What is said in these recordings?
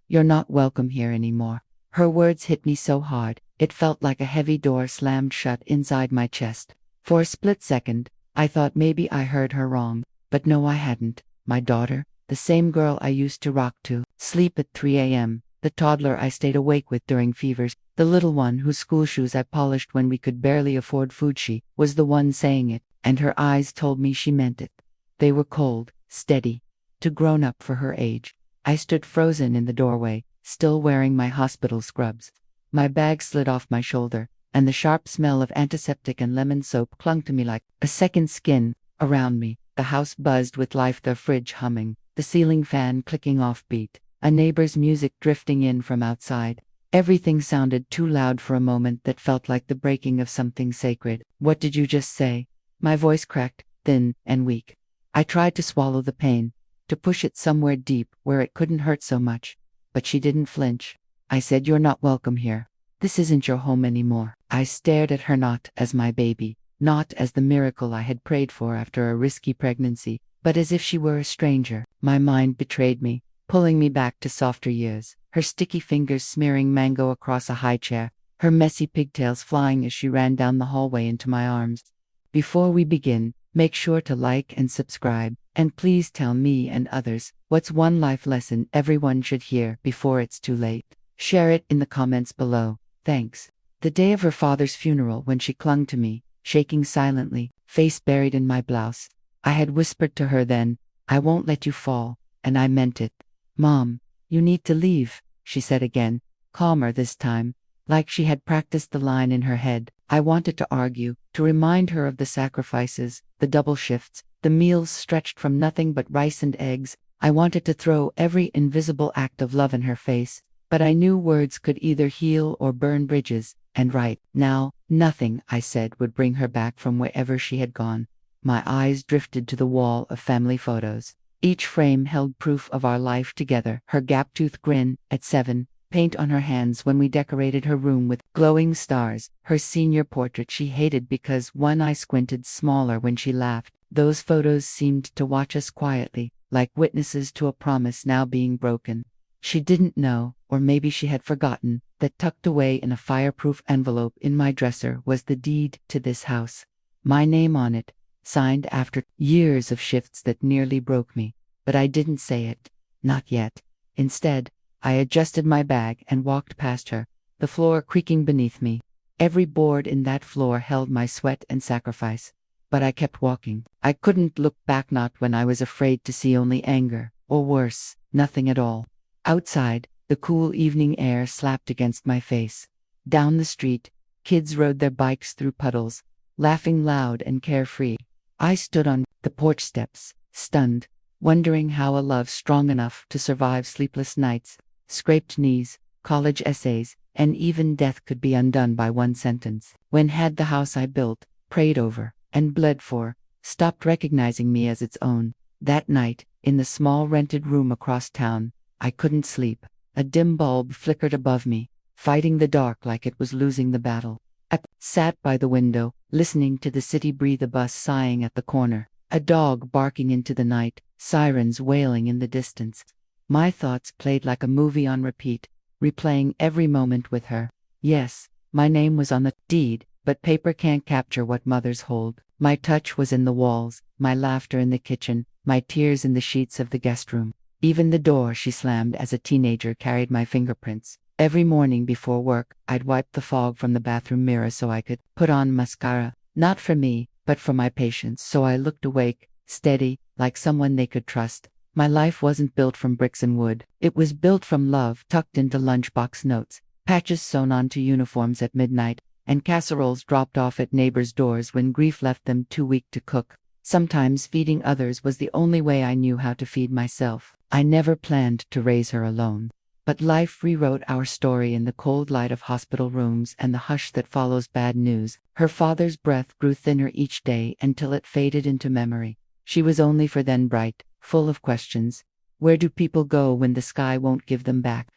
You're not welcome here anymore." Her words hit me so hard, it felt like a heavy door slammed shut inside my chest. For a split second, I thought maybe I heard her wrong, but no, I hadn't. My daughter, the same girl I used to rock to, sleep at 3 a.m., the toddler I stayed awake with during fevers, the little one whose school shoes I polished when we could barely afford food, she was the one saying it, and her eyes told me she meant it. They were cold, steady, too grown up for her age. I stood frozen in the doorway, still wearing my hospital scrubs. My bag slid off my shoulder, and the sharp smell of antiseptic and lemon soap clung to me like a second skin. Around me, the house buzzed with life, the fridge humming, the ceiling fan clicking off-beat, a neighbor's music drifting in from outside. Everything sounded too loud for a moment that felt like the breaking of something sacred. "What did you just say?" My voice cracked, thin and weak. I tried to swallow the pain, to push it somewhere deep where it couldn't hurt so much. But she didn't flinch. I said, "You're not welcome here. This isn't your home anymore." I stared at her, not as my baby, not as the miracle I had prayed for after a risky pregnancy, but as if she were a stranger. My mind betrayed me, pulling me back to softer years, her sticky fingers smearing mango across a high chair, her messy pigtails flying as she ran down the hallway into my arms. Before we begin, make sure to like and subscribe, and please tell me and others, what's one life lesson everyone should hear before it's too late? Share it in the comments below. Thanks. The day of her father's funeral, when she clung to me, shaking silently, face buried in my blouse, I had whispered to her then, "I won't let you fall," and I meant it. "Mom, you need to leave," she said again, calmer this time, like she had practiced the line in her head. I wanted to argue, to remind her of the sacrifices, the double shifts, the meals stretched from nothing but rice and eggs. I wanted to throw every invisible act of love in her face, but I knew words could either heal or burn bridges, and right now, nothing I said would bring her back from wherever she had gone. My eyes drifted to the wall of family photos. Each frame held proof of our life together: her gap-toothed grin at 7, paint on her hands when we decorated her room with glowing stars, her senior portrait she hated because one eye squinted smaller when she laughed. Those photos seemed to watch us quietly, like witnesses to a promise now being broken. She didn't know, or maybe she had forgotten, that tucked away in a fireproof envelope in my dresser was the deed to this house. My name on it, signed after years of shifts that nearly broke me. But I didn't say it. Not yet. Instead, I adjusted my bag and walked past her, the floor creaking beneath me. Every board in that floor held my sweat and sacrifice. But I kept walking. I couldn't look back, not when I was afraid to see only anger, or worse, nothing at all. Outside, the cool evening air slapped against my face. Down the street, kids rode their bikes through puddles, laughing loud and carefree. I stood on the porch steps, stunned, wondering how a love strong enough to survive sleepless nights, scraped knees, college essays, and even death could be undone by one sentence. When had the house I built, prayed over, and bled for, stopped recognizing me as its own? That night, in the small rented room across town, I couldn't sleep. A dim bulb flickered above me, fighting the dark like it was losing the battle. I sat by the window, listening to the city breathe, a bus sighing at the corner, a dog barking into the night, sirens wailing in the distance. My thoughts played like a movie on repeat, replaying every moment with her. Yes, my name was on the deed, but paper can't capture what mothers hold. My touch was in the walls, my laughter in the kitchen, my tears in the sheets of the guest room. Even the door she slammed as a teenager carried my fingerprints. Every morning before work, I'd wipe the fog from the bathroom mirror so I could put on mascara, not for me, but for my patients, so I looked awake, steady, like someone they could trust. My life wasn't built from bricks and wood. It was built from love tucked into lunchbox notes, patches sewn onto uniforms at midnight, and casseroles dropped off at neighbors' doors when grief left them too weak to cook. Sometimes feeding others was the only way I knew how to feed myself. I never planned to raise her alone. But life rewrote our story in the cold light of hospital rooms and the hush that follows bad news. Her father's breath grew thinner each day until it faded into memory. She was only for then bright, full of questions. Where do people go when the sky won't give them back?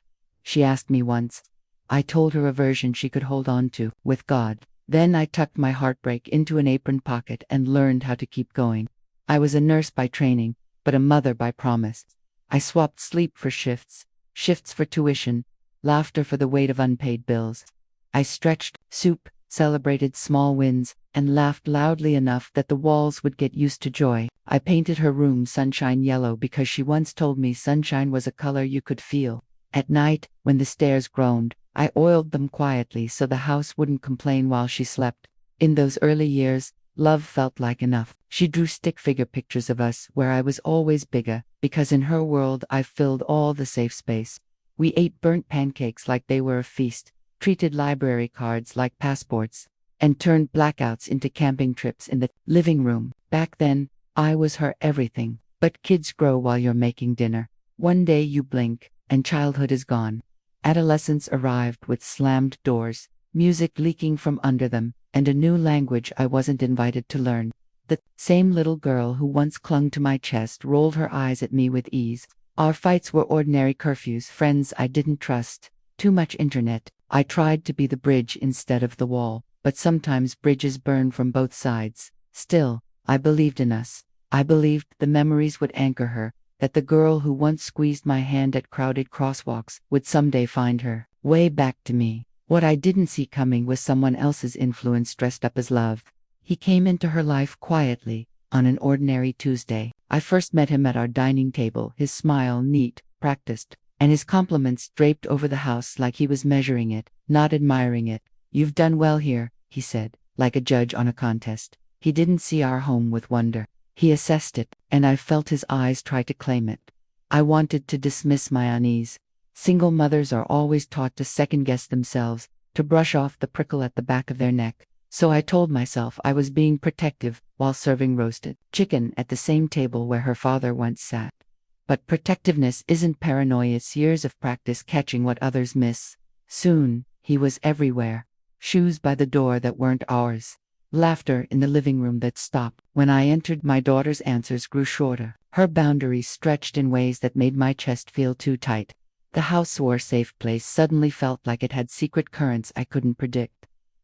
She asked me once. I told her a version she could hold on to, with God. Then I tucked my heartbreak into an apron pocket and learned how to keep going. I was a nurse by training, but a mother by promise. I swapped sleep for shifts, shifts for tuition, laughter for the weight of unpaid bills. I stretched, soup, celebrated small wins, and laughed loudly enough that the walls would get used to joy. I painted her room sunshine yellow because she once told me sunshine was a color you could feel. At night, when the stairs groaned, I oiled them quietly so the house wouldn't complain while she slept. In those early years, love felt like enough. She drew stick figure pictures of us where I was always bigger, because in her world I filled all the safe space. We ate burnt pancakes like they were a feast, treated library cards like passports, and turned blackouts into camping trips in the living room. Back then, I was her everything. But kids grow while you're making dinner. One day you blink, and childhood is gone. Adolescence arrived with slammed doors, music leaking from under them, and a new language I wasn't invited to learn. The same little girl who once clung to my chest rolled her eyes at me with ease. Our fights were ordinary curfews, friends I didn't trust, too much internet. I tried to be the bridge instead of the wall, but sometimes bridges burn from both sides. Still, I believed in us. I believed the memories would anchor her, that the girl who once squeezed my hand at crowded crosswalks would someday find her way back to me. What I didn't see coming was someone else's influence dressed up as love. He came into her life quietly, on an ordinary Tuesday. I first met him at our dining table, his smile neat, practiced, and his compliments draped over the house like he was measuring it, not admiring it. "You've done well here," he said, like a judge on a contest. He didn't see our home with wonder. He assessed it, and I felt his eyes try to claim it. I wanted to dismiss my unease. Single mothers are always taught to second-guess themselves, to brush off the prickle at the back of their neck. So I told myself I was being protective while serving roasted chicken at the same table where her father once sat. But protectiveness isn't paranoia, it's years of practice catching what others miss. Soon, he was everywhere. Shoes by the door that weren't ours. Laughter in the living room that stopped. When I entered, my daughter's answers grew shorter. Her boundaries stretched in ways that made my chest feel too tight. The house or safe place suddenly felt like it had secret currents I couldn't predict.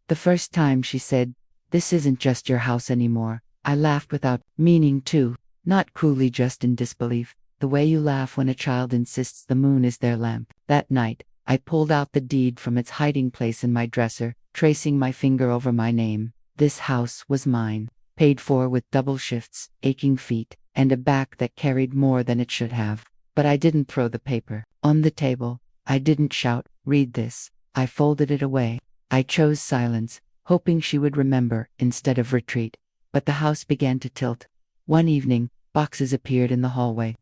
The first time she said, "This isn't just your house anymore," I laughed without meaning to, not cruelly, just in disbelief, the way you laugh when a child insists the moon is their lamp. That night, I pulled out the deed from its hiding place in my dresser, tracing my finger over my name. This house was mine, paid for with double shifts, aching feet, and a back that carried more than it should have. But I didn't throw the paper on the table. I didn't shout, "Read this." I folded it away. I chose silence, hoping she would remember instead of retreat. But the house began to tilt. One evening, boxes appeared in the hallway.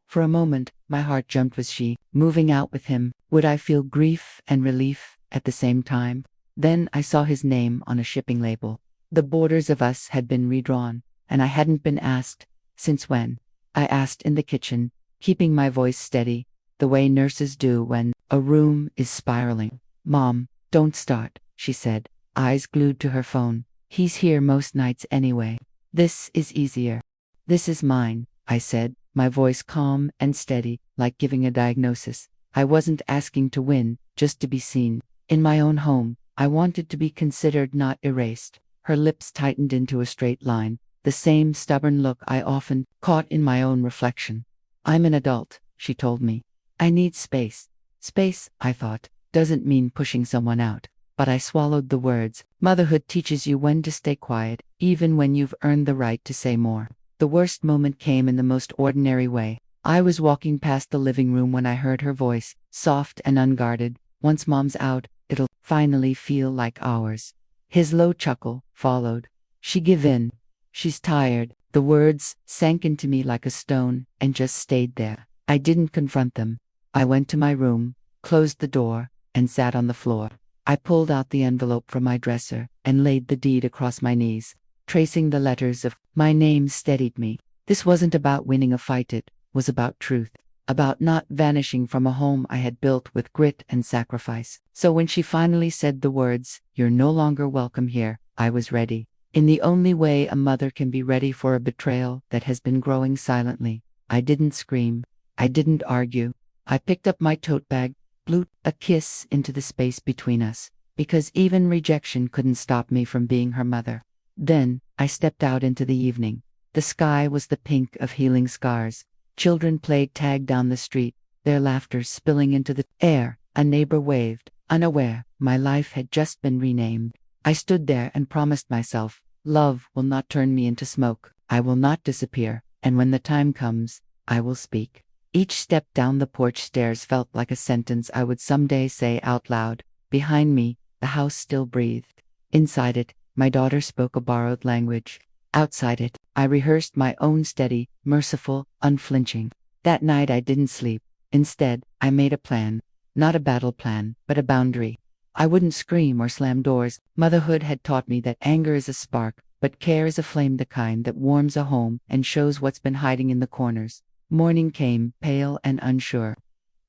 For a moment, my heart jumped. Was she moving out with him? Would I feel grief and relief at the same time? Then I saw his name on a shipping label. The borders of us had been redrawn, and I hadn't been asked. Since when? I asked in the kitchen, keeping my voice steady, the way nurses do when a room is spiraling. "Mom, don't start," she said, eyes glued to her phone. "He's here most nights anyway. This is easier." "This is mine," I said, my voice calm and steady, like giving a diagnosis. I wasn't asking to win, just to be seen. In my own home, I wanted to be considered, not erased. Her lips tightened into a straight line, the same stubborn look I often caught in my own reflection. "I'm an adult," she told me. "I need space." Space, I thought, doesn't mean pushing someone out. But I swallowed the words. Motherhood teaches you when to stay quiet, even when you've earned the right to say more. The worst moment came in the most ordinary way. I was walking past the living room when I heard her voice, soft and unguarded. "Once Mom's out, it'll finally feel like ours." His low chuckle followed. "She give in. She's tired." The words sank into me like a stone and just stayed there. I didn't confront them. I went to my room, closed the door, and sat on the floor. I pulled out the envelope from my dresser and laid the deed across my knees. Tracing the letters of my name steadied me. This wasn't about winning a fight, it was about truth, about not vanishing from a home I had built with grit and sacrifice. So when she finally said the words, "You're no longer welcome here," I was ready. In the only way a mother can be ready for a betrayal that has been growing silently. I didn't scream. I didn't argue. I picked up my tote bag, blew a kiss into the space between us, because even rejection couldn't stop me from being her mother. Then, I stepped out into the evening. The sky was the pink of healing scars. Children played tag down the street. their laughter spilling into the air. A neighbor waved, unaware my life had just been renamed. I stood there and promised myself, love will not turn me into smoke. I will not disappear, and when the time comes, I will speak. Each step down the porch stairs felt like a sentence I would someday say out loud. Behind me, the house still breathed. Inside it, my daughter spoke a borrowed language. Outside it, I rehearsed my own steady, merciful, unflinching. That night I didn't sleep. Instead, I made a plan. Not a battle plan, but a boundary. I wouldn't scream or slam doors. Motherhood had taught me that anger is a spark, but care is a flame, the kind that warms a home and shows what's been hiding in the corners. Morning came, pale and unsure.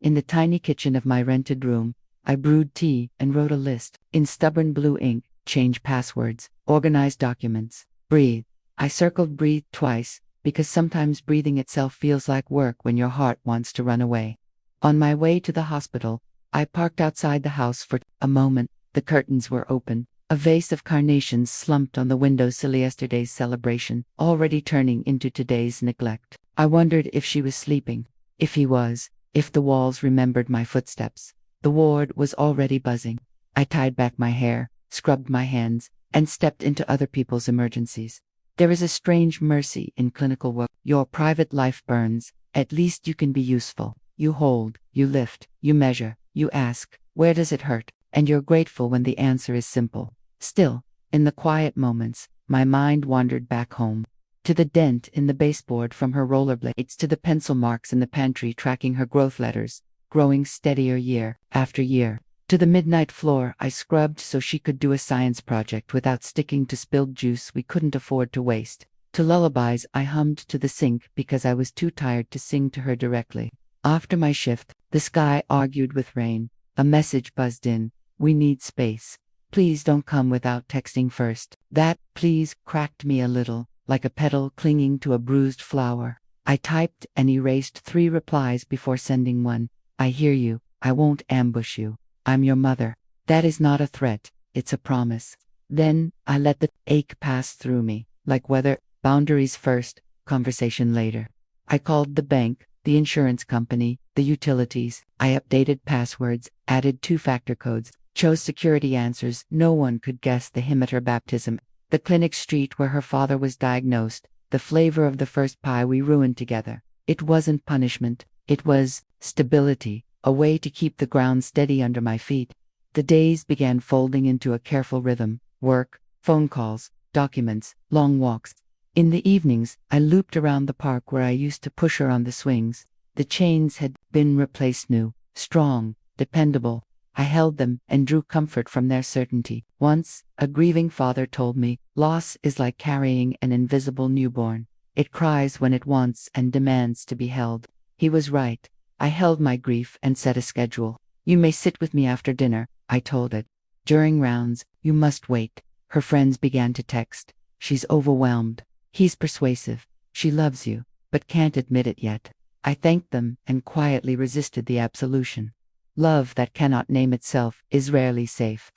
In the tiny kitchen of my rented room, I brewed tea and wrote a list. In stubborn blue ink, change passwords, organize documents, breathe. I circled breathe twice, because sometimes breathing itself feels like work when your heart wants to run away. On my way to the hospital, I parked outside the house for a moment. The curtains were open. A vase of carnations slumped on the windowsill, yesterday's celebration, already turning into today's neglect. I wondered if she was sleeping, if he was, if the walls remembered my footsteps. The ward was already buzzing. I tied back my hair, scrubbed my hands, and stepped into other people's emergencies. There is a strange mercy in clinical work. Your private life burns. At least you can be useful. You hold, you lift, you measure, you ask, where does it hurt? And you're grateful when the answer is simple. Still, in the quiet moments, my mind wandered back home. To the dent in the baseboard from her rollerblades, to the pencil marks in the pantry tracking her growth letters, growing steadier year after year. To the midnight floor I scrubbed so she could do a science project without sticking to spilled juice we couldn't afford to waste. To lullabies I hummed to the sink because I was too tired to sing to her directly. After my shift, the sky argued with rain. A message buzzed in. We need space. Please don't come without texting first. That please cracked me a little, like a petal clinging to a bruised flower. I typed and erased 3 replies before sending one. I hear you. I won't ambush you. I'm your mother. That is not a threat. It's a promise. Then, I let the ache pass through me, like weather. Boundaries first, conversation later. I called the bank, the insurance company, the utilities. I updated passwords, added 2-factor codes, chose security answers. No one could guess the hymn at her baptism, the clinic street where her father was diagnosed, the flavor of the first pie we ruined together. It wasn't punishment. It was stability, a way to keep the ground steady under my feet. The days began folding into a careful rhythm. Work, phone calls, documents, long walks. In the evenings, I looped around the park where I used to push her on the swings. The chains had been replaced new, strong, dependable. I held them and drew comfort from their certainty. Once, a grieving father told me, loss is like carrying an invisible newborn. It cries when it wants and demands to be held. He was right. I held my grief and set a schedule. You may sit with me after dinner, I told it. During rounds, you must wait. Her friends began to text. She's overwhelmed. He's persuasive. She loves you, but can't admit it yet. I thanked them and quietly resisted the absolution. Love that cannot name itself is rarely safe.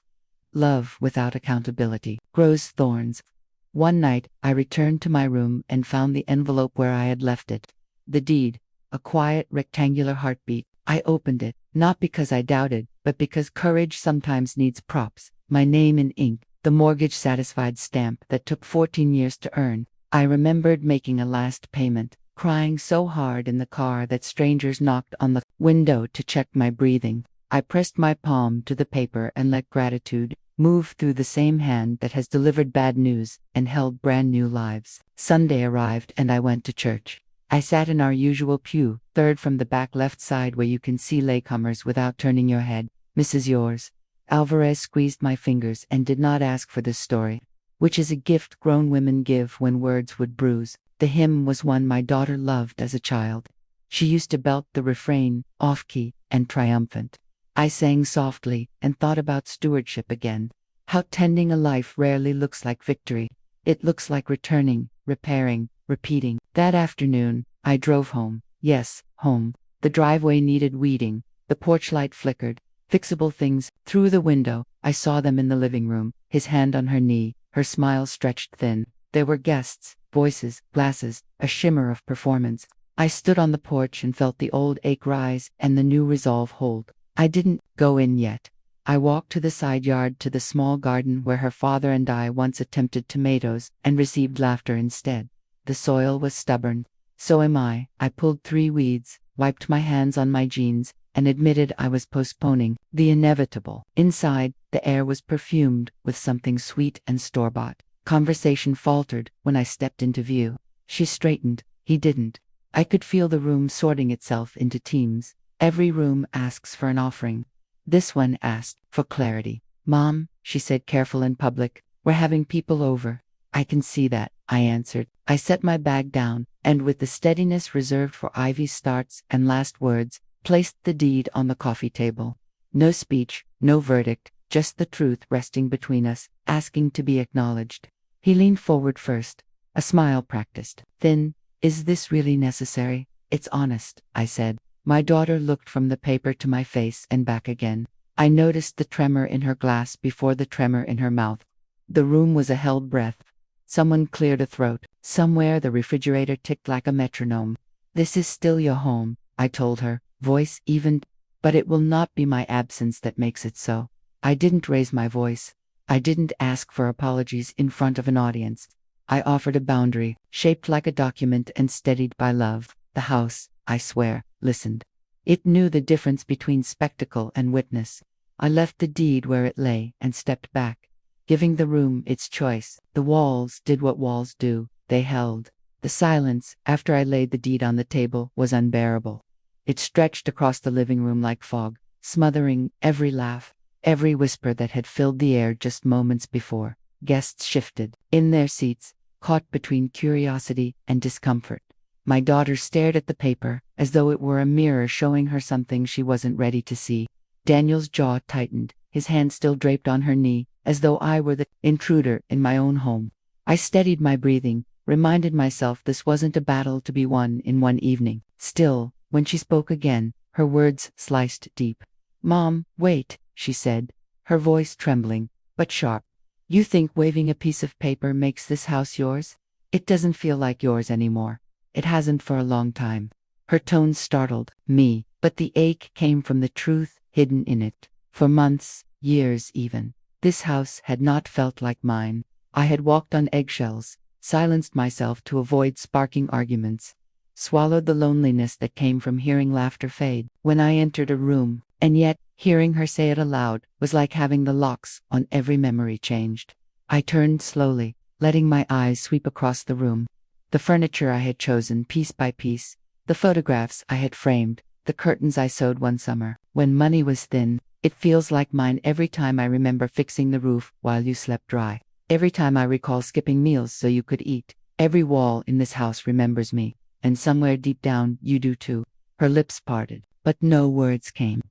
Love without accountability grows thorns. One night, I returned to my room and found the envelope where I had left it. The deed, a quiet rectangular heartbeat. I opened it, not because I doubted, but because courage sometimes needs props. My name in ink, the mortgage-satisfied stamp that took 14 years to earn. I remembered making a last payment, crying so hard in the car that strangers knocked on the window to check my breathing. I pressed my palm to the paper and let gratitude move through the same hand that has delivered bad news and held brand new lives. Sunday arrived and I went to church. I sat in our usual pew, third from the back left side where you can see latecomers without turning your head. Mrs. Yours. Alvarez squeezed my fingers and did not ask for this story, which is a gift grown women give when words would bruise. The hymn was one my daughter loved as a child. She used to belt the refrain, off-key and triumphant. I sang softly and thought about stewardship again. How tending a life rarely looks like victory. It looks like returning, repairing, repeating. That afternoon, I drove home. Yes, home. The driveway needed weeding. The porch light flickered. Fixable things. Through the window, I saw them in the living room, his hand on her knee, her smile stretched thin. There were guests, voices, glasses, a shimmer of performance. I stood on the porch and felt the old ache rise and the new resolve hold. I didn't go in yet. I walked to the side yard to the small garden where her father and I once attempted tomatoes and received laughter instead. The soil was stubborn. So am I. I pulled 3 weeds, wiped my hands on my jeans, and admitted I was postponing the inevitable. Inside, the air was perfumed with something sweet and store-bought. Conversation faltered when I stepped into view. She straightened. He didn't. I could feel the room sorting itself into teams. Every room asks for an offering. This one asked for clarity. Mom, she said, careful in public, we're having people over. I can see that, I answered. I set my bag down, and with the steadiness reserved for Ivy's starts and last words, placed the deed on the coffee table. No speech, no verdict, just the truth resting between us, asking to be acknowledged. He leaned forward first. A smile practiced. Thin. Is this really necessary? It's honest, I said. My daughter looked from the paper to my face and back again. I noticed the tremor in her glass before the tremor in her mouth. The room was a held breath. Someone cleared a throat. Somewhere the refrigerator ticked like a metronome. This is still your home, I told her, voice evened, but it will not be my absence that makes it so. I didn't raise my voice. I didn't ask for apologies in front of an audience. I offered a boundary, shaped like a document and steadied by love. The house, I swear, listened. It knew the difference between spectacle and witness. I left the deed where it lay and stepped back, giving the room its choice. The walls did what walls do. They held. The silence, after I laid the deed on the table, was unbearable. It stretched across the living room like fog, smothering every laugh, every whisper that had filled the air just moments before. Guests shifted in their seats, caught between curiosity and discomfort. My daughter stared at the paper, as though it were a mirror showing her something she wasn't ready to see. Daniel's jaw tightened, his hand still draped on her knee, as though I were the intruder in my own home. I steadied my breathing, reminded myself this wasn't a battle to be won in one evening. Still, when she spoke again, her words sliced deep. Mom, wait, she said, her voice trembling, but sharp. You think waving a piece of paper makes this house yours? It doesn't feel like yours anymore. It hasn't for a long time. Her tone startled me, but the ache came from the truth hidden in it. For months, years even, this house had not felt like mine. I had walked on eggshells, silenced myself to avoid sparking arguments, swallowed the loneliness that came from hearing laughter fade when I entered a room, and yet, hearing her say it aloud was like having the locks on every memory changed. I turned slowly, letting my eyes sweep across the room. The furniture I had chosen piece by piece, the photographs I had framed, the curtains I sewed one summer. When money was thin, it feels like mine every time I remember fixing the roof while you slept dry. Every time I recall skipping meals so you could eat. Every wall in this house remembers me, and somewhere deep down you do too. Her lips parted, but no words came.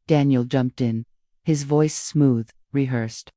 Daniel jumped in, his voice smooth, rehearsed.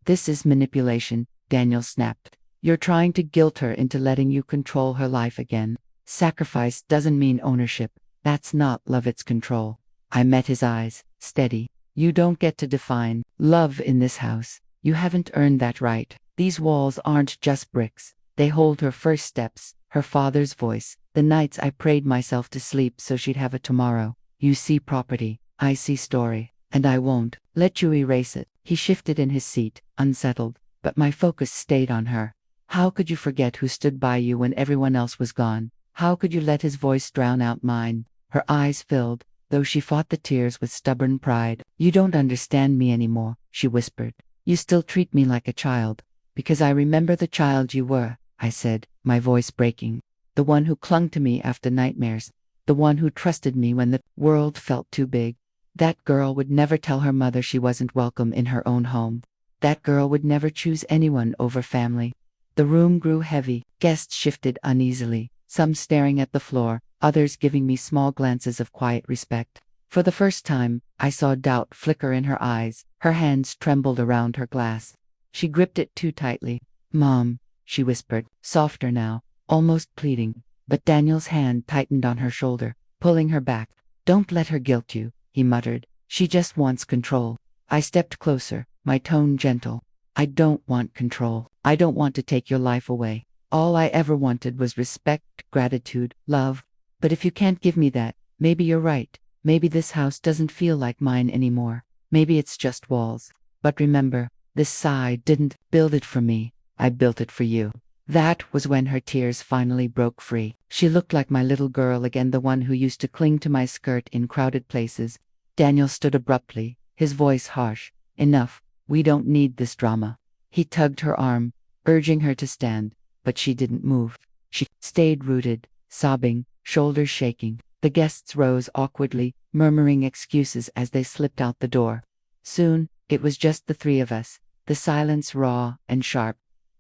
This is manipulation, Daniel snapped. You're trying to guilt her into letting you control her life again. Sacrifice doesn't mean ownership. That's not love, it's control. I met his eyes, steady. You don't get to define love in this house. You haven't earned that right. These walls aren't just bricks. They hold her first steps, her father's voice, the nights I prayed myself to sleep so she'd have a tomorrow. You see property, I see story, and I won't let you erase it. He shifted in his seat, unsettled, but my focus stayed on her. How could you forget who stood by you when everyone else was gone? How could you let his voice drown out mine? Her eyes filled, though she fought the tears with stubborn pride. You don't understand me anymore, she whispered. You still treat me like a child. Because I remember the child you were, I said, my voice breaking. The one who clung to me after nightmares. The one who trusted me when the world felt too big. That girl would never tell her mother she wasn't welcome in her own home. That girl would never choose anyone over family. The room grew heavy. Guests shifted uneasily, some staring at the floor, others giving me small glances of quiet respect. For the first time, I saw doubt flicker in her eyes. Her hands trembled around her glass. She gripped it too tightly. Mom, she whispered, softer now, almost pleading. But Daniel's hand tightened on her shoulder, pulling her back. Don't let her guilt you, he muttered. She just wants control. I stepped closer, my tone gentle. I don't want control. I don't want to take your life away. All I ever wanted was respect, gratitude, love. But if you can't give me that, maybe you're right. Maybe this house doesn't feel like mine anymore. Maybe it's just walls. But remember, this sigh didn't build it for me. I built it for you." That was when her tears finally broke free. She looked like my little girl again, the one who used to cling to my skirt in crowded places. Daniel stood abruptly, his voice harsh. "Enough. We don't need this drama." He tugged her arm, urging her to stand, but she didn't move. She stayed rooted, sobbing, shoulders shaking. The guests rose awkwardly, murmuring excuses as they slipped out the door. Soon, it was just the three of us, the silence raw and sharp.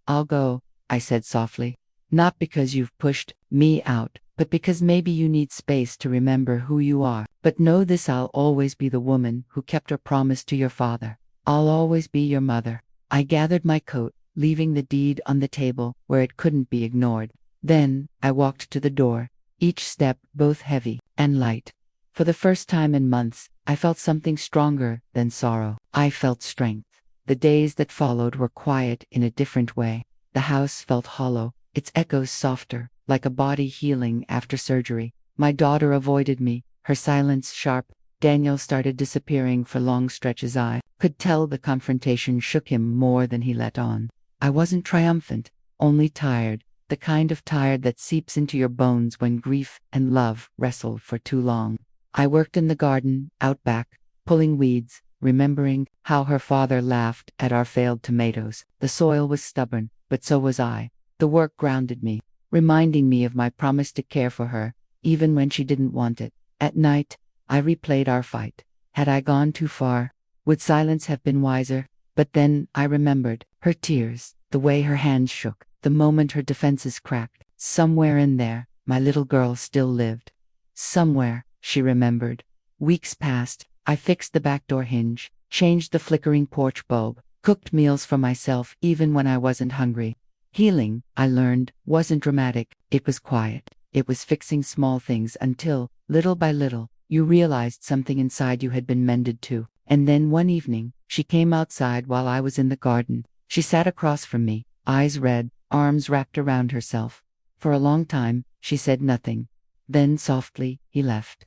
"I'll go," I said softly. "Not because you've pushed me out, but because maybe you need space to remember who you are. But know this, I'll always be the woman who kept her promise to your father. I'll always be your mother." I gathered my coat, leaving the deed on the table where it couldn't be ignored. Then, I walked to the door, each step both heavy and light. For the first time in months, I felt something stronger than sorrow. I felt strength. The days that followed were quiet in a different way. The house felt hollow, its echoes softer, like a body healing after surgery. My daughter avoided me, her silence sharp. Daniel started disappearing for long stretches. I could tell the confrontation shook him more than he let on. I wasn't triumphant, only tired, the kind of tired that seeps into your bones when grief and love wrestle for too long. I worked in the garden, out back, pulling weeds, remembering how her father laughed at our failed tomatoes. The soil was stubborn, but so was I. The work grounded me, reminding me of my promise to care for her, even when she didn't want it. At night, I replayed our fight. Had I gone too far? Would silence have been wiser? But then I remembered her tears, the way her hands shook, the moment her defenses cracked. Somewhere in there, my little girl still lived. Somewhere, she remembered. Weeks passed. I fixed the back door hinge, changed the flickering porch bulb, cooked meals for myself even when I wasn't hungry. Healing, I learned, wasn't dramatic. It was quiet. It was fixing small things until, little by little, you realized something inside you had been mended too. And then one evening, she came outside while I was in the garden. She sat across from me, eyes red, arms wrapped around herself. For a long time, she said nothing. Then softly, he left.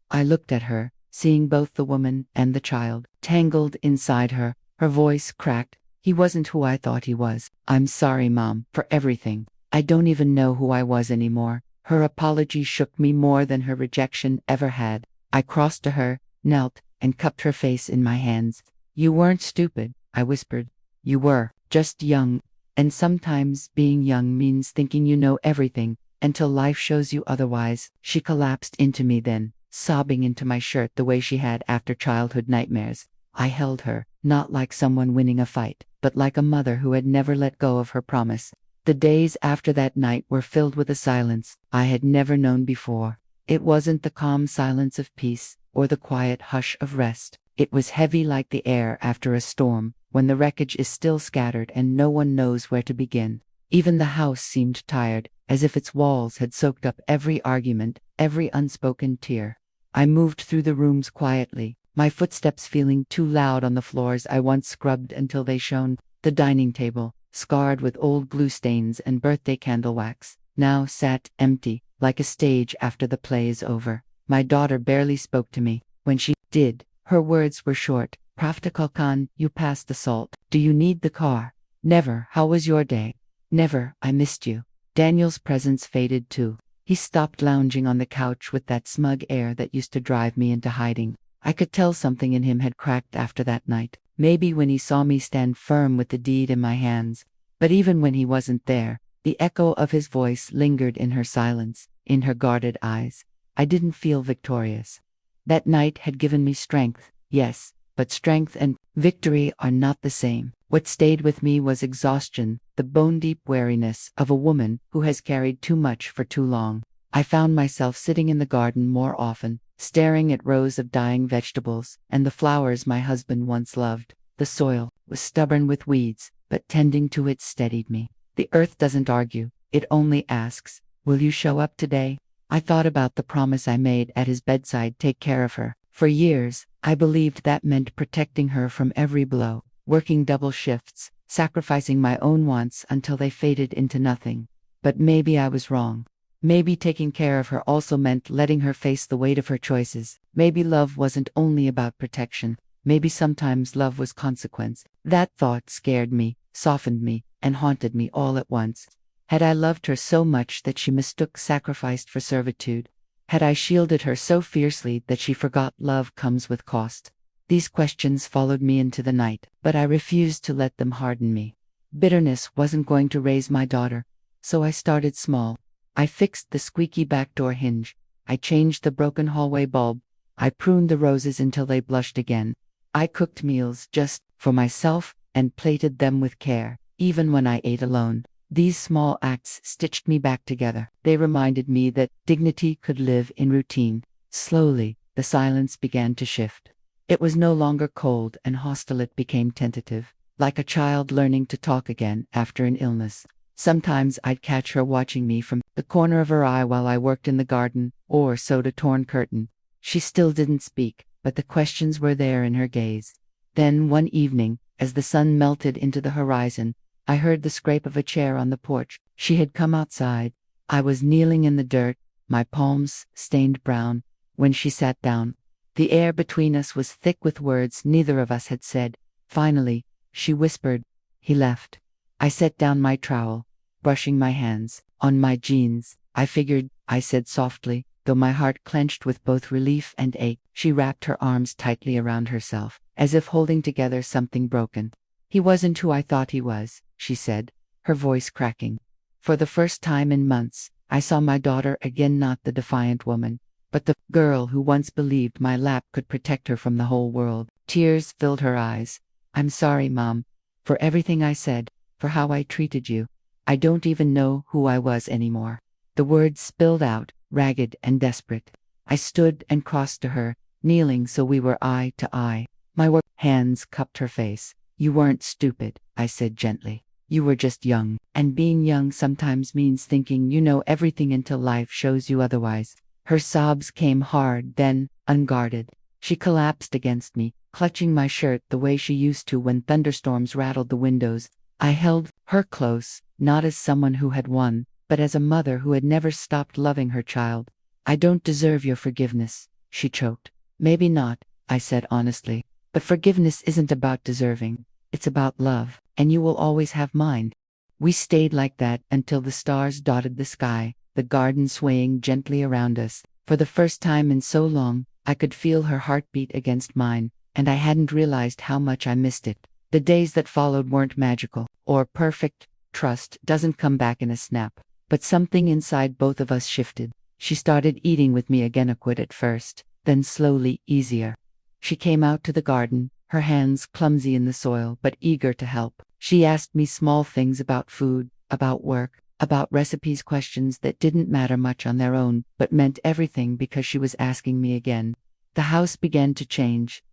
I looked at her, seeing both the woman and the child, tangled inside her. Her voice cracked. "He wasn't who I thought he was. I'm sorry, Mom, for everything. I don't even know who I was anymore." Her apology shook me more than her rejection ever had. I crossed to her, knelt, and cupped her face in my hands. "You weren't stupid," I whispered. "You were just young. And sometimes being young means thinking you know everything, until life shows you otherwise." She collapsed into me then, sobbing into my shirt the way she had after childhood nightmares. I held her, not like someone winning a fight, but like a mother who had never let go of her promise. The days after that night were filled with a silence I had never known before. It wasn't the calm silence of peace, or the quiet hush of rest. It was heavy like the air after a storm, when the wreckage is still scattered and no one knows where to begin. Even the house seemed tired, as if its walls had soaked up every argument, every unspoken tear. I moved through the rooms quietly, my footsteps feeling too loud on the floors I once scrubbed until they shone. The dining table, scarred with old glue stains and birthday candle wax, now sat empty, like a stage after the play is over. My daughter barely spoke to me. When she did, her words were short. "Practical Khan, you passed the salt. Do you need the car?" "Never. How was your day?" "Never. I missed you." Daniel's presence faded too. He stopped lounging on the couch with that smug air that used to drive me into hiding. I could tell something in him had cracked after that night. Maybe when he saw me stand firm with the deed in my hands. But even when he wasn't there, the echo of his voice lingered in her silence, in her guarded eyes. I didn't feel victorious. That night had given me strength, yes, but strength and victory are not the same. What stayed with me was exhaustion, the bone-deep weariness of a woman who has carried too much for too long. I found myself sitting in the garden more often, staring at rows of dying vegetables and the flowers my husband once loved. The soil was stubborn with weeds, but tending to it steadied me. The earth doesn't argue, it only asks, "Will you show up today?" I thought about the promise I made at his bedside, take care of her. For years, I believed that meant protecting her from every blow, working double shifts, sacrificing my own wants until they faded into nothing. But maybe I was wrong. Maybe taking care of her also meant letting her face the weight of her choices. Maybe love wasn't only about protection. Maybe sometimes love was consequence. That thought scared me, softened me, and haunted me all at once. Had I loved her so much that she mistook sacrifice for servitude? Had I shielded her so fiercely that she forgot love comes with cost? These questions followed me into the night, but I refused to let them harden me. Bitterness wasn't going to raise my daughter, so I started small. I fixed the squeaky back door hinge. I changed the broken hallway bulb. I pruned the roses until they blushed again. I cooked meals just for myself and plated them with care, even when I ate alone. These small acts stitched me back together. They reminded me that dignity could live in routine. Slowly, the silence began to shift. It was no longer cold and hostile, it became tentative, like a child learning to talk again after an illness. Sometimes I'd catch her watching me from the corner of her eye while I worked in the garden or sewed a torn curtain. She still didn't speak, but the questions were there in her gaze. Then one evening, as the sun melted into the horizon, I heard the scrape of a chair on the porch. She had come outside. I was kneeling in the dirt, my palms stained brown, when she sat down. The air between us was thick with words neither of us had said. Finally, she whispered, "He left." I set down my trowel, brushing my hands on my jeans. "I figured," I said softly, though my heart clenched with both relief and ache. She wrapped her arms tightly around herself, as if holding together something broken. "He wasn't who I thought he was," she said, her voice cracking. For the first time in months, I saw my daughter again, not the defiant woman, but the girl who once believed my lap could protect her from the whole world. Tears filled her eyes. "I'm sorry, Mom, for everything I said, for how I treated you. I don't even know who I was anymore." The words spilled out, ragged and desperate. I stood and crossed to her, kneeling so we were eye to eye. My hands cupped her face. "You weren't stupid," I said gently. "You were just young, and being young sometimes means thinking you know everything until life shows you otherwise." Her sobs came hard, then, unguarded. She collapsed against me, clutching my shirt the way she used to when thunderstorms rattled the windows. I held her close, not as someone who had won, but as a mother who had never stopped loving her child. "I don't deserve your forgiveness," she choked. "Maybe not," I said honestly, "but forgiveness isn't about deserving. It's about love, and you will always have mine." We stayed like that until the stars dotted the sky, the garden swaying gently around us. For the first time in so long, I could feel her heartbeat against mine, and I hadn't realized how much I missed it. The days that followed weren't magical or perfect. Trust doesn't come back in a snap. But something inside both of us shifted. She started eating with me again, awkward at first, then slowly easier. She came out to the garden, her hands clumsy in the soil but eager to help. She asked me small things about food, about work, about recipes, questions that didn't matter much on their own but meant everything because she was asking me again. The house began to change.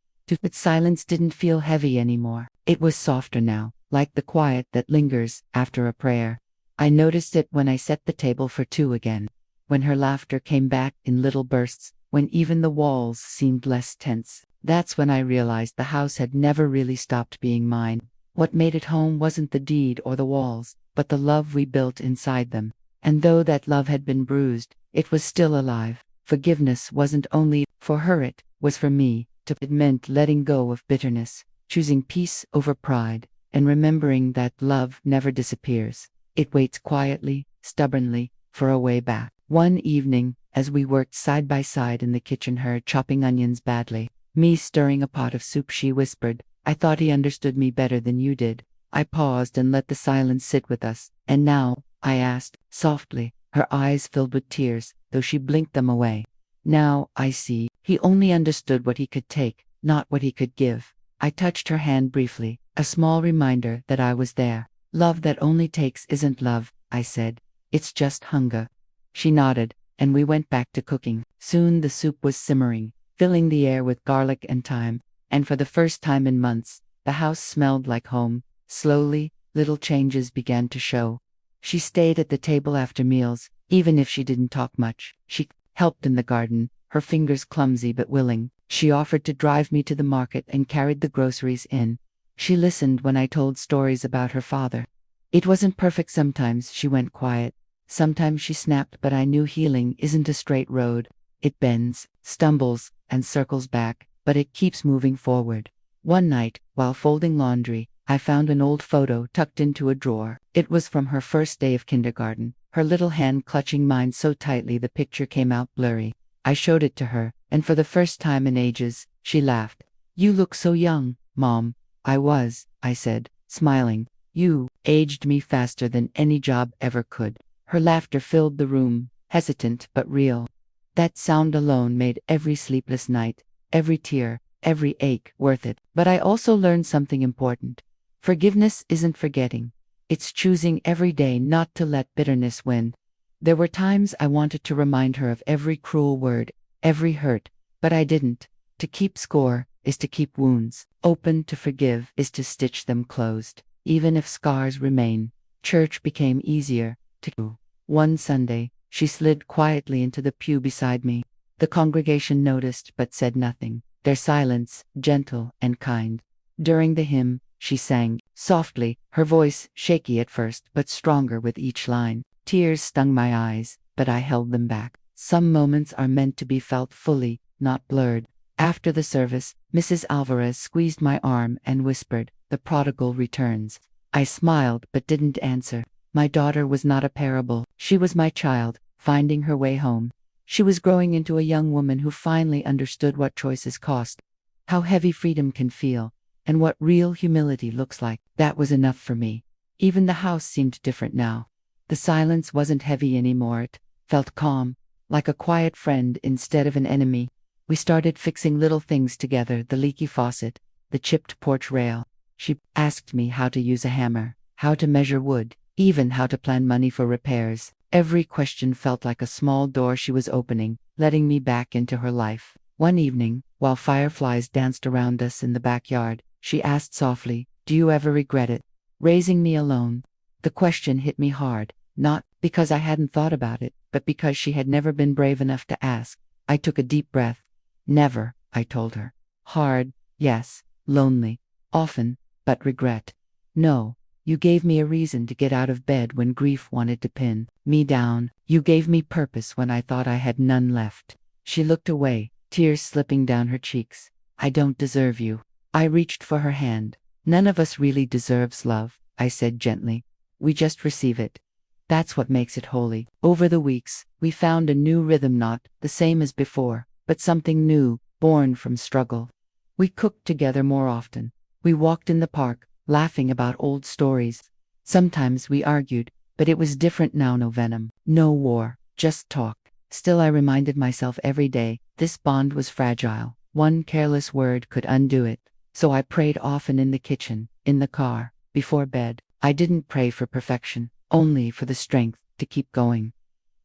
But silence didn't feel heavy anymore. It was softer now, like the quiet that lingers after a prayer. I noticed it when I set the table for two again, when her laughter came back in little bursts, when even the walls seemed less tense. That's when I realized the house had never really stopped being mine. What made it home wasn't the deed or the walls, but the love we built inside them. And though that love had been bruised, it was still alive. Forgiveness wasn't only for her, it was for me. It meant letting go of bitterness, choosing peace over pride, and remembering that love never disappears. It waits quietly, stubbornly, for a way back. One evening, as we worked side by side in the kitchen, her chopping onions badly, me stirring a pot of soup, she whispered, "I thought he understood me better than you did." I paused and let the silence sit with us. "And now?" I asked, softly. Her eyes filled with tears, though she blinked them away. "Now, I see. He only understood what he could take, not what he could give." I touched her hand briefly, a small reminder that I was there. "Love that only takes isn't love," I said. "It's just hunger." She nodded, and we went back to cooking. Soon the soup was simmering, filling the air with garlic and thyme, and for the first time in months, the house smelled like home. Slowly, little changes began to show. She stayed at the table after meals, even if she didn't talk much. She helped in the garden, her fingers clumsy but willing. She offered to drive me to the market and carried the groceries in. She listened when I told stories about her father. It wasn't perfect sometimes. She went quiet, Sometimes she snapped, but I knew healing isn't a straight road. It bends, stumbles, and circles back, but it keeps moving forward. One night, while folding laundry, I found an old photo tucked into a drawer. It was from her first day of kindergarten, her little hand clutching mine so tightly the picture came out blurry. I showed it to her, and for the first time in ages, she laughed. "You look so young, Mom." "I was," I said, smiling. "You aged me faster than any job ever could." Her laughter filled the room, hesitant but real. That sound alone made every sleepless night, every tear, every ache worth it. But I also learned something important. Forgiveness isn't forgetting. It's choosing every day not to let bitterness win. There were times I wanted to remind her of every cruel word, every hurt, but I didn't. To keep score is to keep wounds open, to forgive is to stitch them closed. Even if scars remain, church became easier to do. One Sunday, she slid quietly into the pew beside me. The congregation noticed but said nothing, their silence gentle and kind. During the hymn, she sang softly, her voice shaky at first but stronger with each line. Tears stung my eyes, but I held them back. Some moments are meant to be felt fully, not blurred. After the service, Mrs. Alvarez squeezed my arm and whispered, "The prodigal returns." I smiled but didn't answer. My daughter was not a parable. She was my child, finding her way home. She was growing into a young woman who finally understood what choices cost, how heavy freedom can feel, and what real humility looks like. That was enough for me. Even the house seemed different now. The silence wasn't heavy anymore. It felt calm, like a quiet friend instead of an enemy. We started fixing little things together, the leaky faucet, the chipped porch rail. She asked me how to use a hammer, how to measure wood, even how to plan money for repairs. Every question felt like a small door she was opening, letting me back into her life. One evening, while fireflies danced around us in the backyard, she asked softly, "Do you ever regret it? Raising me alone?" The question hit me hard, not because I hadn't thought about it, but because she had never been brave enough to ask. I took a deep breath. "Never," I told her. "Hard, yes. Lonely, often, but regret. No. You gave me a reason to get out of bed when grief wanted to pin me down. You gave me purpose when I thought I had none left." She looked away, tears slipping down her cheeks. "I don't deserve you." I reached for her hand. "None of us really deserves love," I said gently. "We just receive it. That's what makes it holy." Over the weeks, we found a new rhythm, not the same as before, but something new, born from struggle. We cooked together more often. We walked in the park, laughing about old stories. Sometimes we argued, but it was different now. No venom, no war, just talk. Still, I reminded myself every day, this bond was fragile. One careless word could undo it. So I prayed often in the kitchen, in the car, before bed. I didn't pray for perfection, only for the strength to keep going.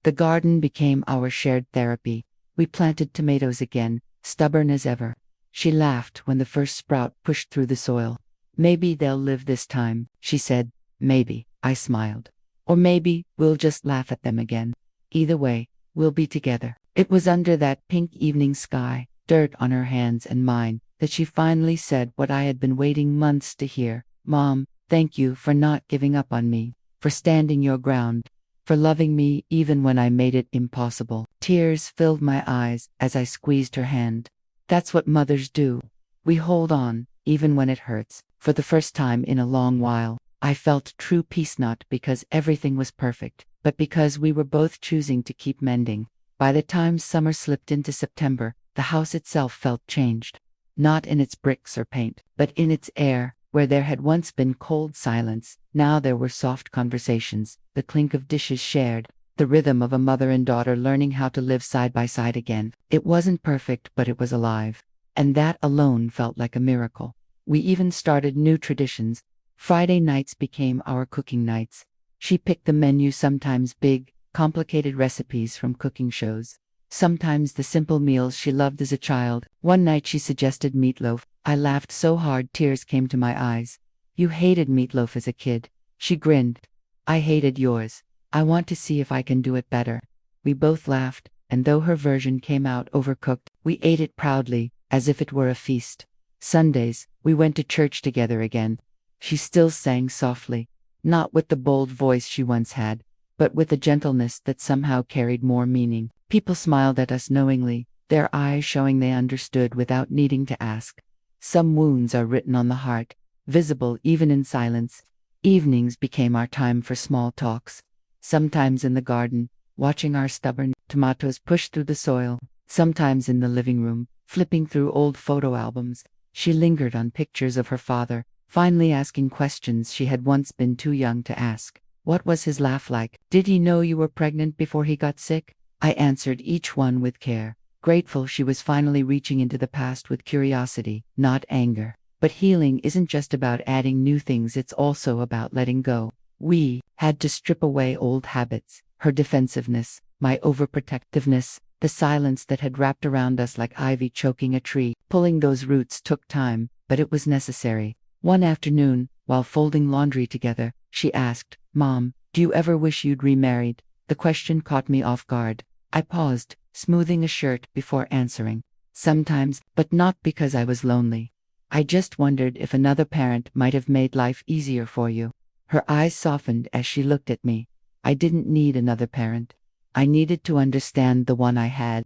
The garden became our shared therapy. We planted tomatoes again, stubborn as ever. She laughed when the first sprout pushed through the soil. "Maybe they'll live this time," she said. "Maybe," I smiled. "Or maybe we'll just laugh at them again. Either way, we'll be together." It was under that pink evening sky, dirt on her hands and mine, that she finally said what I had been waiting months to hear. "Mom, thank you for not giving up on me, for standing your ground, for loving me even when I made it impossible." Tears filled my eyes as I squeezed her hand. That's what mothers do. We hold on, even when it hurts. For the first time in a long while, I felt true peace, not because everything was perfect, but because we were both choosing to keep mending. By the time summer slipped into September, the house itself felt changed. Not in its bricks or paint, but in its air. Where there had once been cold silence, now there were soft conversations, the clink of dishes shared, the rhythm of a mother and daughter learning how to live side by side again. It wasn't perfect, but it was alive. And that alone felt like a miracle. We even started new traditions. Friday nights became our cooking nights. She picked the menu, sometimes big, complicated recipes from cooking shows. Sometimes the simple meals she loved as a child. One night she suggested meatloaf. I laughed so hard tears came to my eyes. "You hated meatloaf as a kid." She grinned. "I hated yours. I want to see if I can do it better." We both laughed, and though her version came out overcooked, we ate it proudly, as if it were a feast. Sundays, we went to church together again. She still sang softly, not with the bold voice she once had, but with a gentleness that somehow carried more meaning. People smiled at us knowingly, their eyes showing they understood without needing to ask. Some wounds are written on the heart, visible even in silence. Evenings became our time for small talks. Sometimes in the garden, watching our stubborn tomatoes push through the soil. Sometimes in the living room, flipping through old photo albums. She lingered on pictures of her father, finally asking questions she had once been too young to ask. What was his laugh like? Did he know you were pregnant before he got sick? I answered each one with care, grateful she was finally reaching into the past with curiosity, not anger. But healing isn't just about adding new things, it's also about letting go. We had to strip away old habits, her defensiveness, my overprotectiveness, the silence that had wrapped around us like ivy choking a tree. Pulling those roots took time, but it was necessary. One afternoon, while folding laundry together, she asked, "Mom, do you ever wish you'd remarried?" The question caught me off guard. I paused, smoothing a shirt before answering. Sometimes, but not because I was lonely. I just wondered if another parent might have made life easier for you. Her eyes softened as she looked at me. I didn't need another parent. I needed to understand the one I had.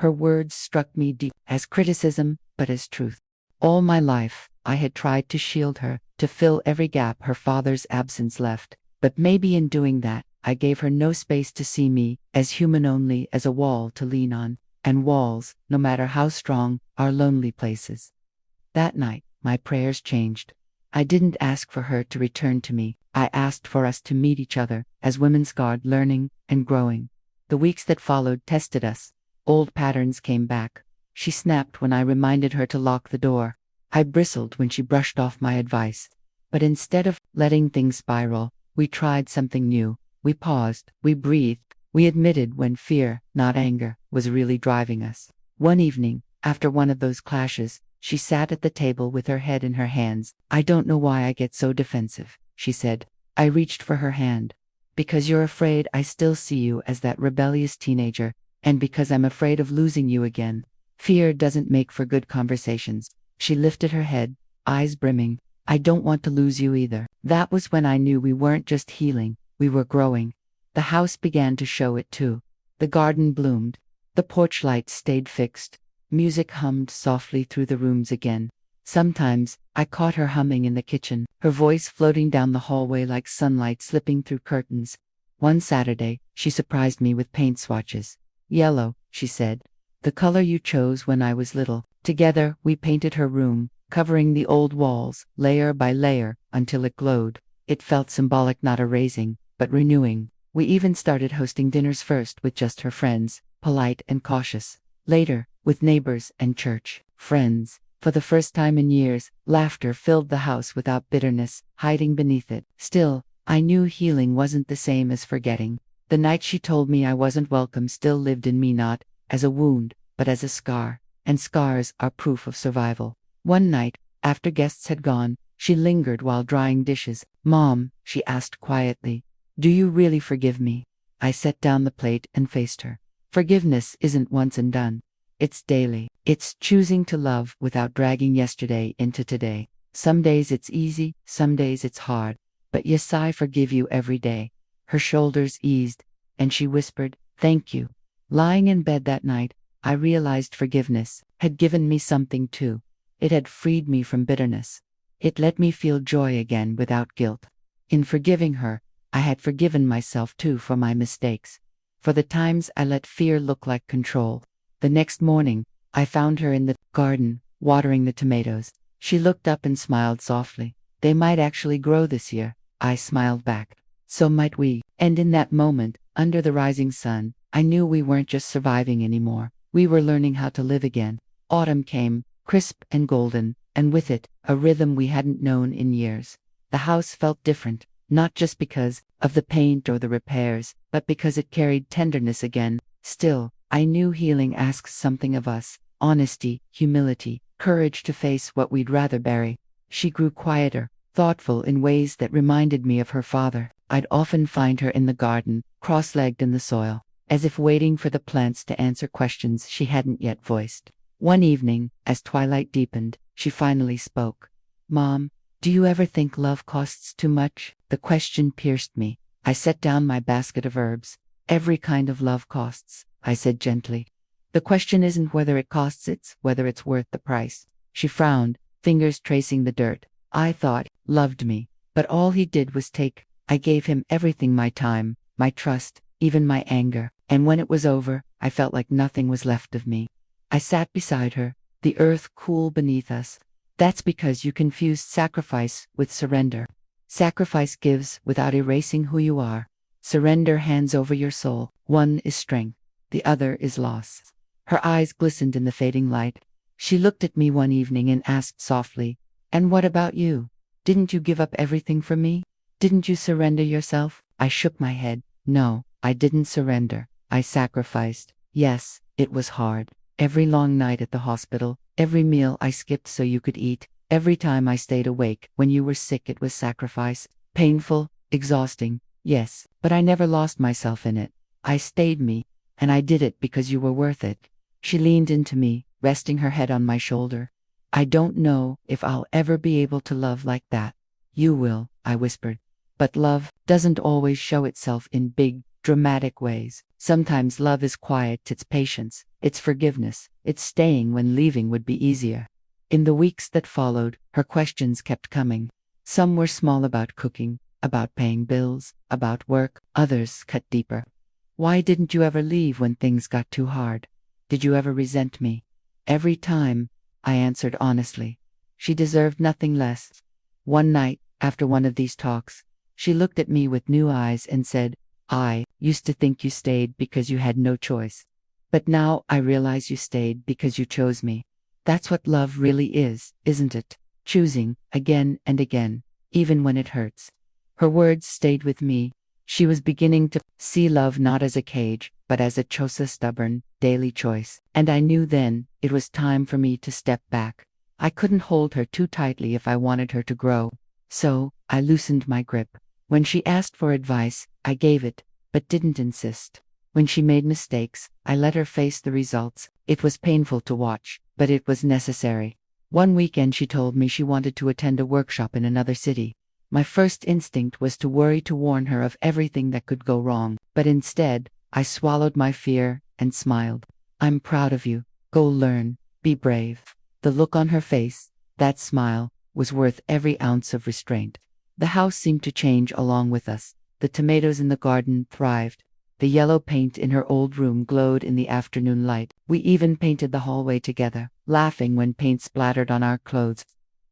Her words struck me deep, as criticism, but as truth. All my life, I had tried to shield her, to fill every gap her father's absence left. But maybe in doing that, I gave her no space to see me, as human only as a wall to lean on. And walls, no matter how strong, are lonely places. That night, my prayers changed. I didn't ask for her to return to me. I asked for us to meet each other, as women scarred, learning and growing. The weeks that followed tested us. Old patterns came back. She snapped when I reminded her to lock the door. I bristled when she brushed off my advice. But instead of letting things spiral, we tried something new. We paused, we breathed, we admitted when fear, not anger, was really driving us. One evening, after one of those clashes, she sat at the table with her head in her hands. "I don't know why I get so defensive," she said. I reached for her hand. "Because you're afraid I still see you as that rebellious teenager, and because I'm afraid of losing you again. Fear doesn't make for good conversations." She lifted her head, eyes brimming. "I don't want to lose you either." That was when I knew we weren't just healing, we were growing. The house began to show it too. The garden bloomed. The porch lights stayed fixed. Music hummed softly through the rooms again. Sometimes, I caught her humming in the kitchen, her voice floating down the hallway like sunlight slipping through curtains. One Saturday, she surprised me with paint swatches. "Yellow," she said. "The color you chose when I was little." Together, we painted her room, covering the old walls, layer by layer, until it glowed. It felt symbolic, not erasing, but renewing. We even started hosting dinners, first with just her friends, polite and cautious. Later, with neighbors and church friends. For the first time in years, laughter filled the house without bitterness hiding beneath it. Still, I knew healing wasn't the same as forgetting. The night she told me I wasn't welcome still lived in me, not as a wound, but as a scar. And scars are proof of survival. One night, after guests had gone, she lingered while drying dishes. "Mom," she asked quietly, "do you really forgive me?" I set down the plate and faced her. Forgiveness isn't once and done. It's daily. It's choosing to love without dragging yesterday into today. Some days it's easy, some days it's hard. But yes, I forgive you every day. Her shoulders eased, and she whispered, "Thank you." Lying in bed that night, I realized forgiveness had given me something too. It had freed me from bitterness. It let me feel joy again without guilt. In forgiving her, I had forgiven myself too for my mistakes. For the times I let fear look like control. The next morning, I found her in the garden, watering the tomatoes. She looked up and smiled softly. "They might actually grow this year." I smiled back. "So might we." And in that moment, under the rising sun, I knew we weren't just surviving anymore. We were learning how to live again. Autumn came, crisp and golden, and with it, a rhythm we hadn't known in years. The house felt different, not just because of the paint or the repairs, but because it carried tenderness again. Still, I knew healing asks something of us: honesty, humility, courage to face what we'd rather bury. She grew quieter, thoughtful in ways that reminded me of her father. I'd often find her in the garden, cross-legged in the soil, as if waiting for the plants to answer questions she hadn't yet voiced. One evening, as twilight deepened, she finally spoke. "Mom, do you ever think love costs too much?" The question pierced me. I set down my basket of herbs. Every kind of love costs, I said gently. The question isn't whether it costs, it's whether it's worth the price. She frowned, fingers tracing the dirt. I thought, loved me. But all he did was take. I gave him everything, my time, my trust, even my anger. And when it was over, I felt like nothing was left of me. I sat beside her, the earth cool beneath us. That's because you confused sacrifice with surrender. Sacrifice gives without erasing who you are. Surrender hands over your soul. One is strength, the other is loss. Her eyes glistened in the fading light. She looked at me one evening and asked softly, "And what about you? Didn't you give up everything for me? Didn't you surrender yourself?" I shook my head. No, I didn't surrender. I sacrificed. Yes, it was hard. Every long night at the hospital, every meal I skipped so you could eat, every time I stayed awake when you were sick, it was sacrifice. Painful, exhausting, yes, but I never lost myself in it. I stayed me, and I did it because you were worth it. She leaned into me, resting her head on my shoulder. I don't know if I'll ever be able to love like that. You will, I whispered. But love doesn't always show itself in big, dramatic ways. Sometimes love is quiet, it's patience, it's forgiveness, it's staying when leaving would be easier. In the weeks that followed, her questions kept coming. Some were small, about cooking, about paying bills, about work. Others cut deeper. Why didn't you ever leave when things got too hard? Did you ever resent me? Every time, I answered honestly. She deserved nothing less. One night, after one of these talks, she looked at me with new eyes and said, "I used to think you stayed because you had no choice. But now I realize you stayed because you chose me. That's what love really is, isn't it? Choosing, again and again, even when it hurts." Her words stayed with me. She was beginning to see love not as a cage, but as a stubborn, daily choice. And I knew then it was time for me to step back. I couldn't hold her too tightly if I wanted her to grow. So, I loosened my grip. When she asked for advice, I gave it, but didn't insist. When she made mistakes, I let her face the results. It was painful to watch, but it was necessary. One weekend she told me she wanted to attend a workshop in another city. My first instinct was to worry, to warn her of everything that could go wrong, but instead, I swallowed my fear and smiled. "I'm proud of you. Go learn. Be brave." The look on her face, that smile, was worth every ounce of restraint. The house seemed to change along with us. The tomatoes in the garden thrived. The yellow paint in her old room glowed in the afternoon light. We even painted the hallway together, laughing when paint splattered on our clothes.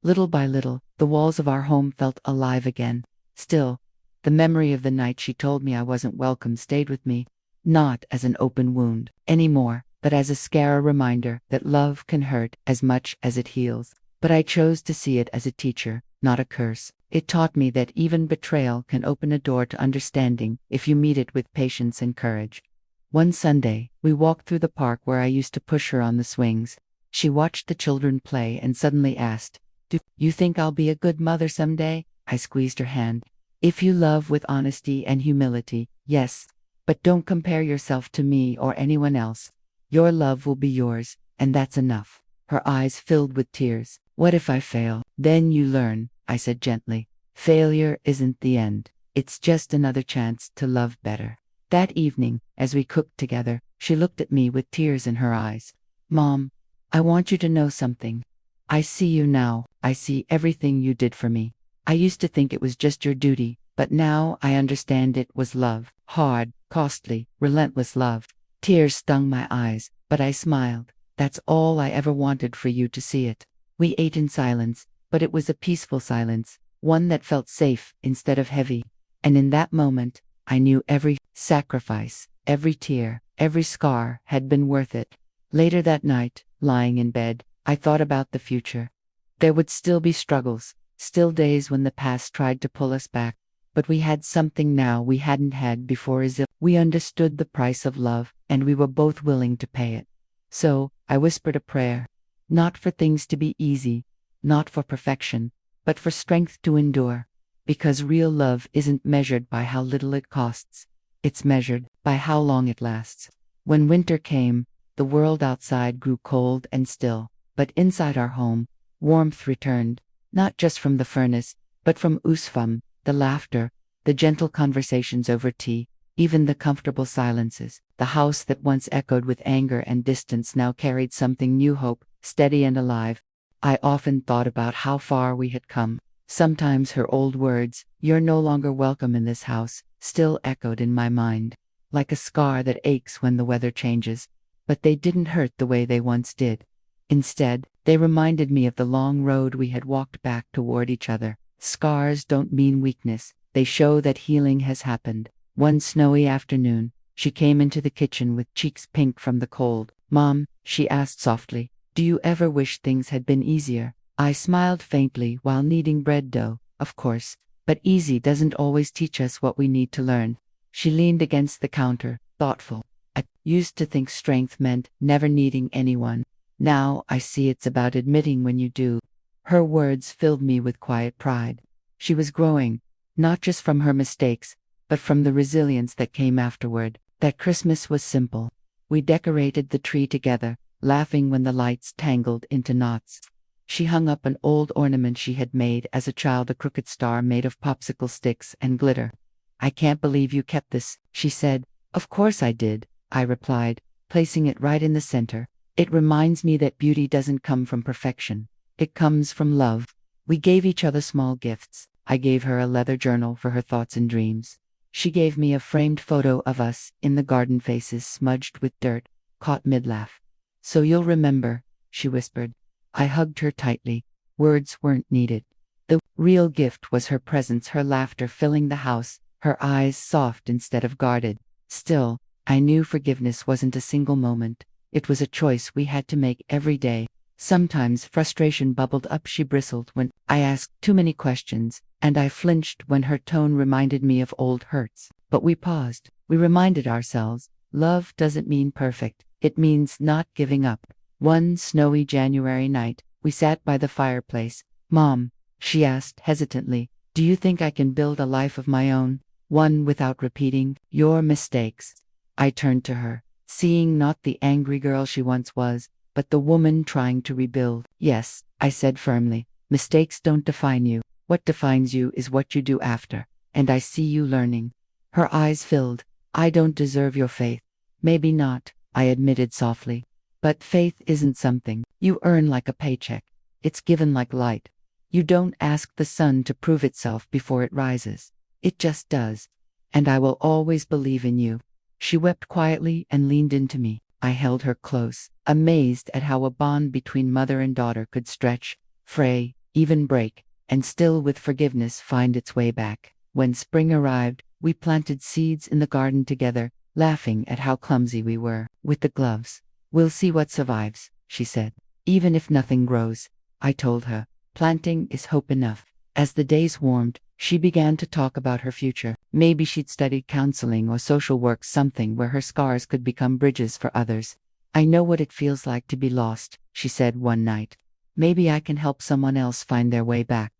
Little by little, the walls of our home felt alive again. Still, the memory of the night she told me I wasn't welcome stayed with me, not as an open wound anymore, but as a scare, a reminder that love can hurt as much as it heals. But I chose to see it as a teacher, not a curse. It taught me that even betrayal can open a door to understanding if you meet it with patience and courage. One Sunday, we walked through the park where I used to push her on the swings. She watched the children play and suddenly asked, "Do you think I'll be a good mother someday?" I squeezed her hand. "If you love with honesty and humility, yes. But don't compare yourself to me or anyone else. Your love will be yours, and that's enough." Her eyes filled with tears. "What if I fail?" "Then you learn," I said gently. "Failure isn't the end. It's just another chance to love better." That evening, as we cooked together, she looked at me with tears in her eyes. "Mom, I want you to know something. I see you now. I see everything you did for me. I used to think it was just your duty, but now I understand it was love. Hard, costly, relentless love." Tears stung my eyes, but I smiled. "That's all I ever wanted, for you to see it." We ate in silence, but it was a peaceful silence, one that felt safe instead of heavy. And in that moment, I knew every sacrifice, every tear, every scar had been worth it. Later that night, lying in bed, I thought about the future. There would still be struggles, still days when the past tried to pull us back, but we had something now we hadn't had before. As if we understood the price of love, and we were both willing to pay it. So, I whispered a prayer. Not for things to be easy, not for perfection, but for strength to endure. Because real love isn't measured by how little it costs. It's measured by how long it lasts. When winter came, the world outside grew cold and still, but inside our home, warmth returned, not just from the furnace, but from Usfam, the laughter, the gentle conversations over tea, even the comfortable silences. The house that once echoed with anger and distance now carried something new, hope, steady and alive. I often thought about how far we had come. Sometimes her old words, "You're no longer welcome in this house," still echoed in my mind, like a scar that aches when the weather changes. But they didn't hurt the way they once did. Instead, they reminded me of the long road we had walked back toward each other. Scars don't mean weakness, they show that healing has happened. One snowy afternoon, she came into the kitchen with cheeks pink from the cold. "Mom," she asked softly, "do you ever wish things had been easier?" I smiled faintly while kneading bread dough. Of course, but easy doesn't always teach us what we need to learn. She leaned against the counter, thoughtful. I used to think strength meant never needing anyone. Now I see it's about admitting when you do. Her words filled me with quiet pride. She was growing, not just from her mistakes, but from the resilience that came afterward. That Christmas was simple. We decorated the tree together, laughing when the lights tangled into knots. She hung up an old ornament she had made as a child, a crooked star made of popsicle sticks and glitter. "I can't believe you kept this," she said. "Of course I did," I replied, placing it right in the center. "It reminds me that beauty doesn't come from perfection. It comes from love." We gave each other small gifts. I gave her a leather journal for her thoughts and dreams. She gave me a framed photo of us in the garden, faces smudged with dirt, caught mid-laugh. "So you'll remember," she whispered. I hugged her tightly. Words weren't needed. The real gift was her presence, her laughter filling the house, her eyes soft instead of guarded. Still, I knew forgiveness wasn't a single moment. It was a choice we had to make every day. Sometimes frustration bubbled up. She bristled when I asked too many questions, and I flinched when her tone reminded me of old hurts. But we paused. We reminded ourselves, love doesn't mean perfect. It means not giving up. One snowy January night, we sat by the fireplace. "Mom," she asked hesitantly, "do you think I can build a life of my own? One without repeating your mistakes?" I turned to her, seeing not the angry girl she once was, but the woman trying to rebuild. "Yes," I said firmly, "mistakes don't define you. What defines you is what you do after. And I see you learning." Her eyes filled. "I don't deserve your faith." "Maybe not," I admitted softly. "But faith isn't something you earn like a paycheck. It's given like light. You don't ask the sun to prove itself before it rises. It just does. And I will always believe in you." She wept quietly and leaned into me. I held her close, amazed at how a bond between mother and daughter could stretch, fray, even break, and still with forgiveness find its way back. When spring arrived, we planted seeds in the garden together, laughing at how clumsy we were with the gloves. "We'll see what survives," she said. "Even if nothing grows," I told her. "Planting is hope enough." As the days warmed, she began to talk about her future. Maybe she'd studied counseling or social work, something where her scars could become bridges for others. "I know what it feels like to be lost," she said one night. "Maybe I can help someone else find their way back."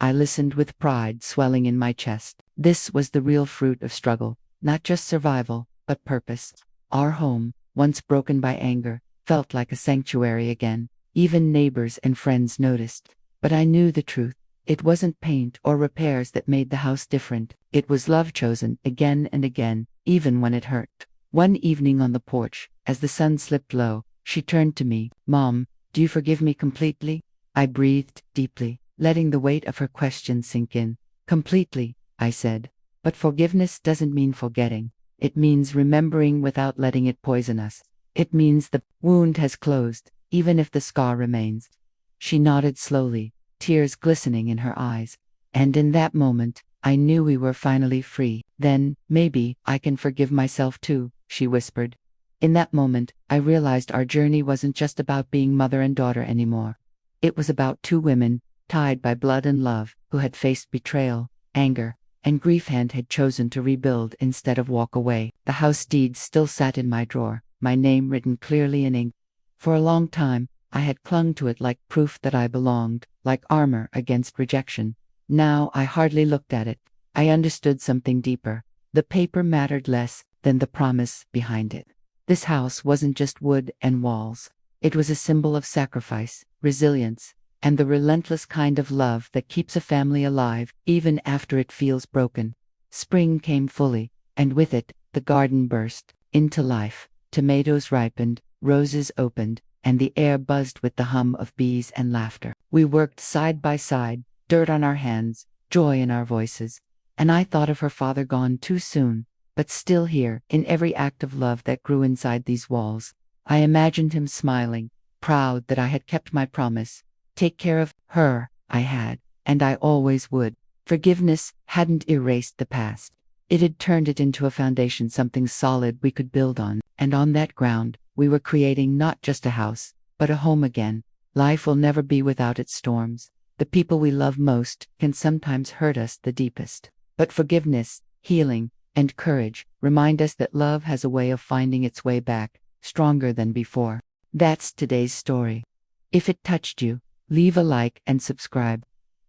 I listened with pride swelling in my chest. This was the real fruit of struggle, not just survival, but purpose. Our home, once broken by anger, felt like a sanctuary again. Even neighbors and friends noticed. But I knew the truth. It wasn't paint or repairs that made the house different. It was love chosen again and again, even when it hurt. One evening on the porch, as the sun slipped low, she turned to me. "Mom, do you forgive me completely?" I breathed deeply, letting the weight of her question sink in. "Completely," I said. "But forgiveness doesn't mean forgetting. It means remembering without letting it poison us. It means the wound has closed, even if the scar remains." She nodded slowly, tears glistening in her eyes. And in that moment, I knew we were finally free. "Then, maybe, I can forgive myself too," she whispered. In that moment, I realized our journey wasn't just about being mother and daughter anymore. It was about two women, tied by blood and love, who had faced betrayal, anger, and grief and had chosen to rebuild instead of walk away. The house deed still sat in my drawer, my name written clearly in ink. For a long time, I had clung to it like proof that I belonged, like armor against rejection. Now I hardly looked at it. I understood something deeper. The paper mattered less than the promise behind it. This house wasn't just wood and walls. It was a symbol of sacrifice, resilience, and the relentless kind of love that keeps a family alive even after it feels broken. Spring came fully, and with it, the garden burst into life. Tomatoes ripened, roses opened, and the air buzzed with the hum of bees and laughter. We worked side by side, dirt on our hands, joy in our voices. And I thought of her father gone too soon, but still here, in every act of love that grew inside these walls. I imagined him smiling, proud that I had kept my promise. Take care of her, I had, and I always would. Forgiveness hadn't erased the past. It had turned it into a foundation, something solid we could build on. And on that ground, we were creating not just a house, but a home again. Life will never be without its storms. The people we love most can sometimes hurt us the deepest. But forgiveness, healing, and courage remind us that love has a way of finding its way back, stronger than before. That's today's story. If it touched you, leave a like and subscribe.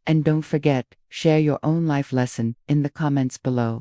And don't forget, share your own life lesson in the comments below.